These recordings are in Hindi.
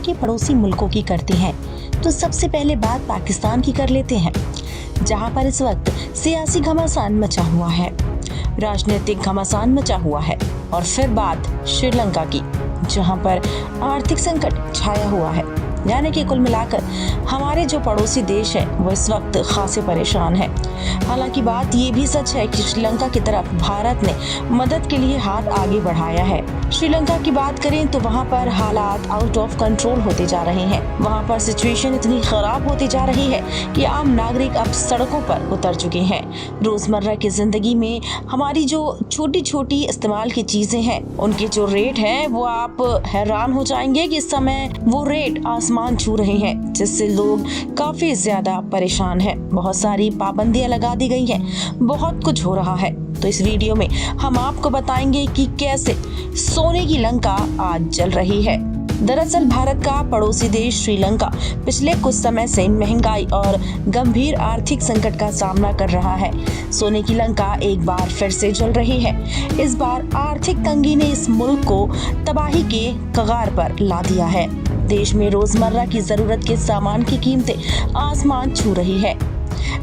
के पड़ोसी मुल्कों की करते हैं तो सबसे पहले बात पाकिस्तान की कर लेते हैं, जहां पर इस वक्त सियासी घमासान मचा हुआ है, राजनीतिक घमासान मचा हुआ है। और फिर बात श्रीलंका की, जहां पर आर्थिक संकट छाया हुआ है। यानी कि कुल मिलाकर हमारे जो पड़ोसी देश हैं वो इस वक्त खासे परेशान हैं। हालांकि बात ये भी सच है कि श्रीलंका की तरफ भारत ने मदद के लिए हाथ आगे बढ़ाया है। श्रीलंका की बात करें तो वहाँ पर हालात आउट ऑफ कंट्रोल होते जा रहे हैं। वहाँ पर सिचुएशन इतनी खराब होती जा रही है कि आम नागरिक अब सड़कों पर उतर चुके हैं। रोजमर्रा की जिंदगी में हमारी जो छोटी छोटी इस्तेमाल की चीजें हैं उनके जो रेट हैं वो आप हैरान हो जाएंगे कि इस समय वो रेट आसमान छू रहे हैं, जिससे लोग काफी ज्यादा परेशान हैं। बहुत सारी पाबंदियां लगा दी गई हैं, बहुत कुछ हो रहा है। तो इस वीडियो में हम आपको बताएंगे कि कैसे सोने की लंका आज जल रही है। दरअसल भारत का पड़ोसी देश श्रीलंका पिछले कुछ समय से महंगाई और गंभीर आर्थिक संकट का सामना कर रहा है। सोने की लंका एक बार फिर से जल रही है। इस बार आर्थिक तंगी ने इस मुल्क को तबाही के कगार पर ला दिया है। देश में रोजमर्रा की जरूरत के सामान की कीमतें आसमान छू रही है।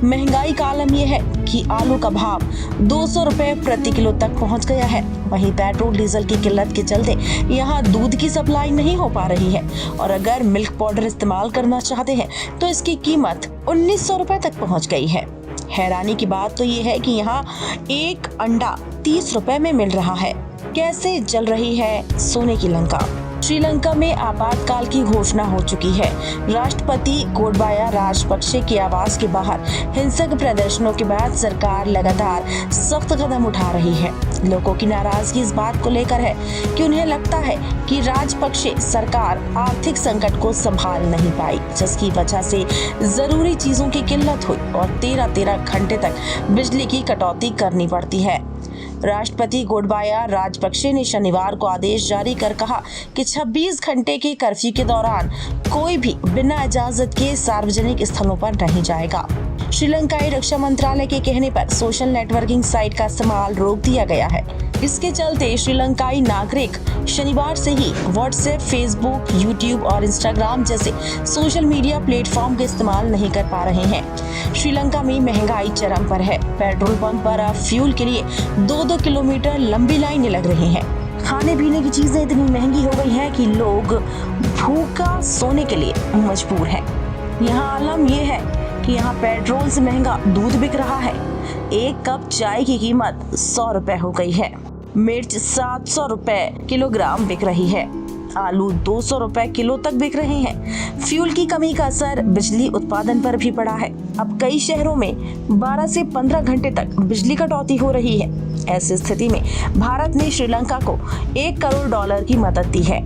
महंगाई का आलम यह है कि आलू का भाव 200 रुपए प्रति किलो तक पहुंच गया है। वहीं पेट्रोल डीजल की किल्लत के चलते यहाँ दूध की सप्लाई नहीं हो पा रही है और अगर मिल्क पाउडर इस्तेमाल करना चाहते हैं तो इसकी कीमत 1900 रुपए तक पहुंच गई है। हैरानी की बात तो ये है कि यहाँ एक अंडा 30 रुपए में मिल रहा है। कैसे जल रही है सोने की लंका। श्रीलंका में आपातकाल की घोषणा हो चुकी है। राष्ट्रपति गोटबाया राजपक्षे के आवास के बाहर हिंसक प्रदर्शनों के बाद सरकार लगातार सख्त कदम उठा रही है। लोगों की नाराजगी इस बात को लेकर है कि उन्हें लगता है कि राजपक्षे सरकार आर्थिक संकट को संभाल नहीं पाई, जिसकी वजह से जरूरी चीजों की किल्लत हुई और 13-13 घंटे तक बिजली की कटौती करनी पड़ती है। राष्ट्रपति गोटबाया राजपक्षे ने शनिवार को आदेश जारी कर कहा कि 26 घंटे के कर्फ्यू के दौरान कोई भी बिना इजाजत के सार्वजनिक स्थलों पर नहीं जाएगा। श्रीलंकाई रक्षा मंत्रालय के कहने पर सोशल नेटवर्किंग साइट का इस्तेमाल रोक दिया गया है। इसके चलते श्रीलंकाई नागरिक शनिवार से ही व्हाट्सएप, फेसबुक, यूट्यूब और इंस्टाग्राम जैसे सोशल मीडिया प्लेटफॉर्म का इस्तेमाल नहीं कर पा रहे हैं। श्रीलंका में महंगाई चरम पर है। पेट्रोल पंप पर अब फ्यूल के लिए 2-2 किलोमीटर लंबी लाइनें लग रही हैं। खाने पीने की चीजें इतनी महंगी हो गई हैं कि लोग भूखा सोने के लिए मजबूर हैं। यहाँ आलम यह है कि यहाँ पेट्रोल से महंगा दूध बिक रहा है। एक कप चाय की कीमत 100 रुपए हो गई है। मिर्च 700 रुपए किलोग्राम बिक रही है। आलू 200 रुपए किलो तक बिक रहे हैं। फ्यूल की कमी का असर बिजली उत्पादन पर भी पड़ा है। अब कई शहरों में 12 से 15 घंटे तक बिजली कटौती हो रही है। ऐसी स्थिति में भारत ने श्रीलंका को $1 करोड़ की मदद दी है।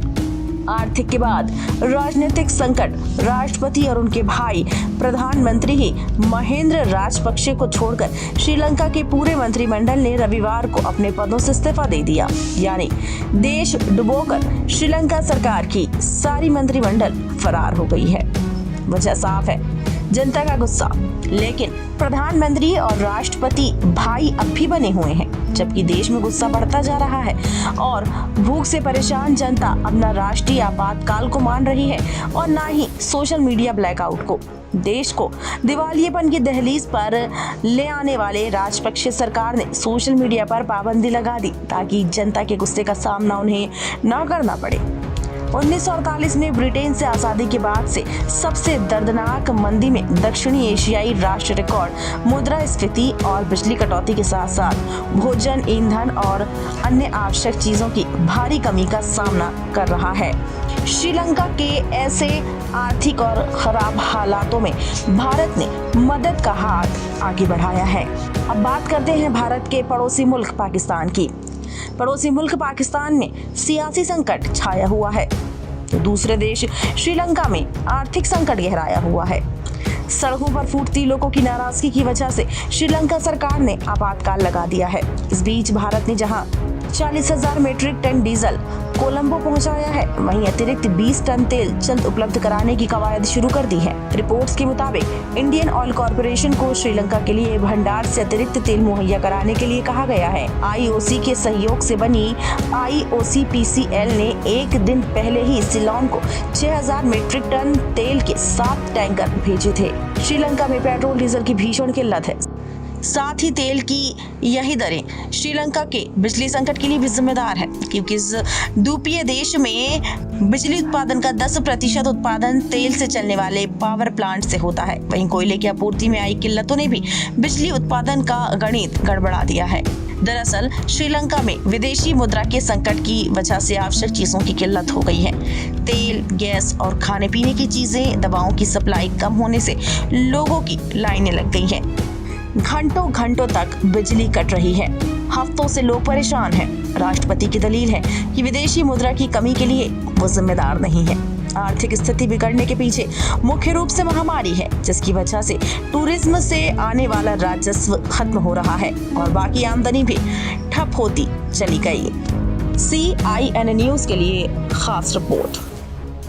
आर्थिक के बाद राजनीतिक संकट। राष्ट्रपति और उनके भाई प्रधानमंत्री ही महेंद्र राजपक्षे को छोड़कर श्रीलंका के पूरे मंत्रिमंडल ने रविवार को अपने पदों से इस्तीफा दे दिया। यानी देश डुबोकर श्रीलंका सरकार की सारी मंत्रिमंडल फरार हो गई है। वजह साफ है, जनता का गुस्सा। लेकिन प्रधानमंत्री और राष्ट्रपति भाई अब भी बने हुए हैं, जबकि देश में गुस्सा बढ़ता जा रहा है और भूख से परेशान जनता अब न राष्ट्रीय आपातकाल को मान रही है और न ही सोशल मीडिया ब्लैकआउट को। देश को दिवालियेपन की दहलीज पर ले आने वाले राजपक्षे सरकार ने सोशल मीडिया पर पाबंदी लगा दी ताकि जनता के गुस्से का सामना उन्हें न करना पड़े। 1948 में ब्रिटेन से आजादी के बाद से सबसे दर्दनाक मंदी में दक्षिणी एशियाई राष्ट्र रिकॉर्ड मुद्रास्फीति और बिजली कटौती के साथ साथ भोजन, ईंधन और अन्य आवश्यक चीजों की भारी कमी का सामना कर रहा है। श्रीलंका के ऐसे आर्थिक और खराब हालातों में भारत ने मदद का हाथ आगे बढ़ाया है। अब बात करते हैं भारत के पड़ोसी मुल्क पाकिस्तान की। पड़ोसी मुल्क पाकिस्तान में सियासी संकट छाया हुआ है तो दूसरे देश श्रीलंका में आर्थिक संकट गहराया हुआ है। सड़कों पर फूटती लोगों की नाराजगी की वजह से श्रीलंका सरकार ने आपातकाल लगा दिया है। इस बीच भारत ने जहां 40,000 मीट्रिक टन डीजल कोलंबो पहुंचाया है। वहीं अतिरिक्त 20 टन तेल जल्द उपलब्ध कराने की कवायद शुरू कर दी है। रिपोर्ट्स के मुताबिक इंडियन ऑयल कॉरपोरेशन को श्रीलंका के लिए भंडार से अतिरिक्त तेल मुहैया कराने के लिए कहा गया है। आईओसी के सहयोग से बनी IOCPCL ने एक दिन पहले ही सिलोन को 6,000 मीट्रिक टन तेल के 7 टैंकर भेजे थे। श्रीलंका में पेट्रोल डीजल की भीषण किल्लत है। साथ ही तेल की यही दरें श्रीलंका के बिजली संकट के लिए भी जिम्मेदार है, क्योंकि इस द्वीपीय देश में बिजली उत्पादन का 10% उत्पादन तेल से चलने वाले पावर प्लांट से होता है। वहीं कोयले की आपूर्ति में आई किल्लतों ने भी बिजली उत्पादन का गणित गड़बड़ा दिया है। दरअसल श्रीलंका में विदेशी मुद्रा के संकट की वजह से आवश्यक चीजों की किल्लत हो गई है। तेल, गैस और खाने पीने की चीजें, दवाओं की सप्लाई कम होने से लोगों की लाइनें लग गई हैं। घंटों घंटों तक बिजली कट रही है। हफ्तों से लोग परेशान हैं। राष्ट्रपति की दलील है कि विदेशी मुद्रा की कमी के लिए वो जिम्मेदार नहीं है। आर्थिक स्थिति बिगड़ने के पीछे मुख्य रूप से महामारी है, जिसकी वजह से टूरिज्म से आने वाला राजस्व खत्म हो रहा है और बाकी आमदनी भी ठप होती चली गई। CIN न्यूज के लिए खास रिपोर्ट।